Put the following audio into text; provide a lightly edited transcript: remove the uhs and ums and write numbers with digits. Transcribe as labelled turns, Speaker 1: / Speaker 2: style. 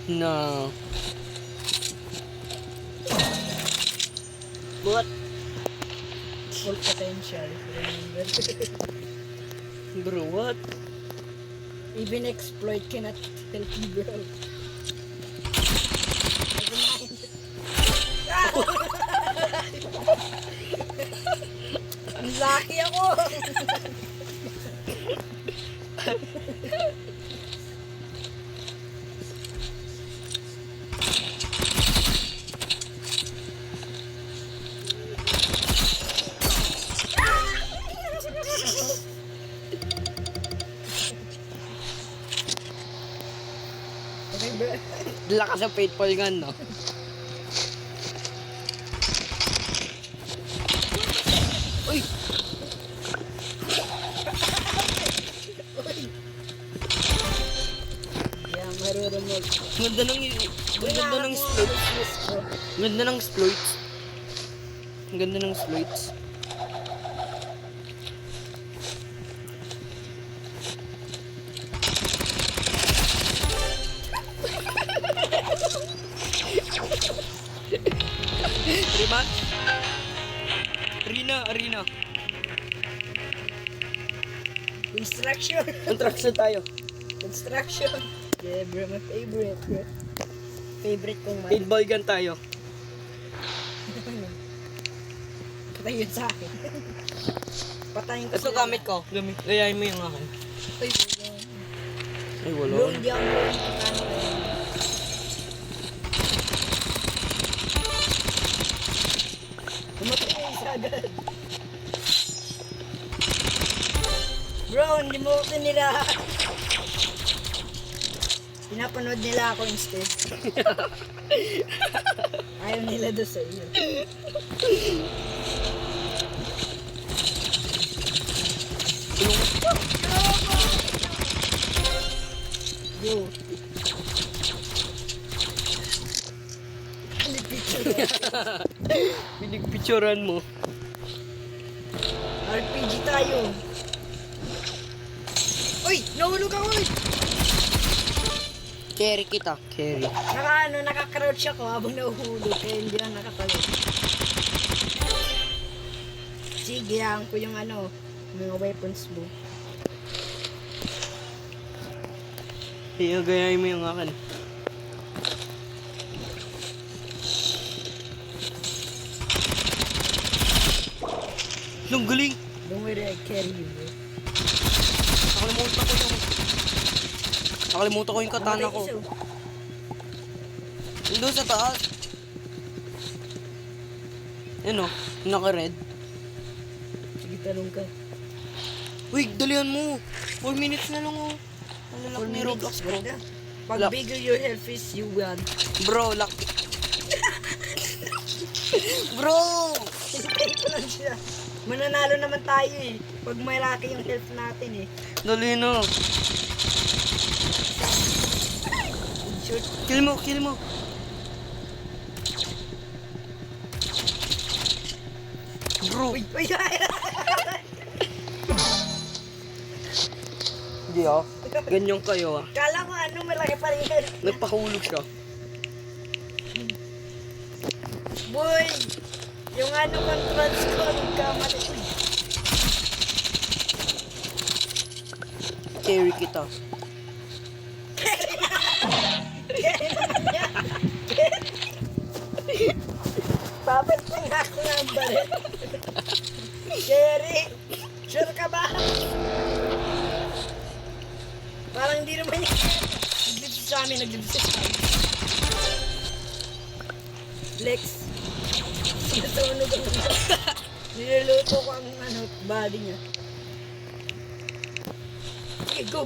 Speaker 1: No.
Speaker 2: What?
Speaker 3: Full potential. Remember?
Speaker 1: Bro, what?
Speaker 3: Even exploit cannot help you, bro. Never mind. Lucky ako! Okay, bro.
Speaker 1: Lakas sa faithful gun, no? Uy!
Speaker 3: Yeah, marurunod.
Speaker 1: Ganda ng exploits. Ganda ng exploits. Ang ganda ng exploits. Rematch? Arena.
Speaker 3: Construction.
Speaker 1: Contraction tayo.
Speaker 3: Construction. Yeah, bro, my favorite, bro. Favorite kong man.
Speaker 1: Paintball gun tayo.
Speaker 3: Patay yun sa akin. Patayin ko
Speaker 1: Ito gamit ko. Gayahin mo yung akin.
Speaker 3: Ay, wala.
Speaker 1: Ay, wala.
Speaker 3: Bro, hindi ako marunong patano kayo. Tumatay na isa agad. Bro, hindi mo ko nila. Pinapanood nila ako instead. Ayaw nila doon sa iyo. Bro.
Speaker 1: Pinigpicturean mo.
Speaker 3: RPG tayo. Uy! Nahulog ako! Uy!
Speaker 1: Carry kita. Carry.
Speaker 3: Naka-crouch ako habang nahuhulog kaya hindi lang nakatalo. Sige, ang ko yung mga weapons mo.
Speaker 1: Gayahin mo yung akin. Ang galing!
Speaker 3: Don't worry, I carry you, bro.
Speaker 1: Nakalimutan ko yung katana ko. Doon sa taas. Yan o, naka-red.
Speaker 3: Sige, talong ka.
Speaker 1: Uy, dalihan mo. 4 minutes na lang o. Ang lalak ni Roblox, bro.
Speaker 3: Pag
Speaker 1: Lock.
Speaker 3: bigger your health is, you win.
Speaker 1: Bro, lock. Bro!
Speaker 3: Hintay ko lang siya. Mananalo naman tayo eh. Pag may laki yung health natin eh.
Speaker 1: Dali na.
Speaker 3: Shoot.
Speaker 1: Kill mo. Bro.
Speaker 3: Uy!
Speaker 1: Hindi ah. Ganyan kayo ah.
Speaker 3: Kala ko malaki pa rin health.
Speaker 1: Nagpahulog siya.
Speaker 3: Boy! Yung controls ko, nagkamali.
Speaker 1: Carry kita.
Speaker 3: Babad pa nga ako ng baret. Jerry! Sure ka ba? Parang hindi naman yun. Naglibs sa amin. Lex. Sinasunog ako. Niluluto ko ang body niya. Okay, go.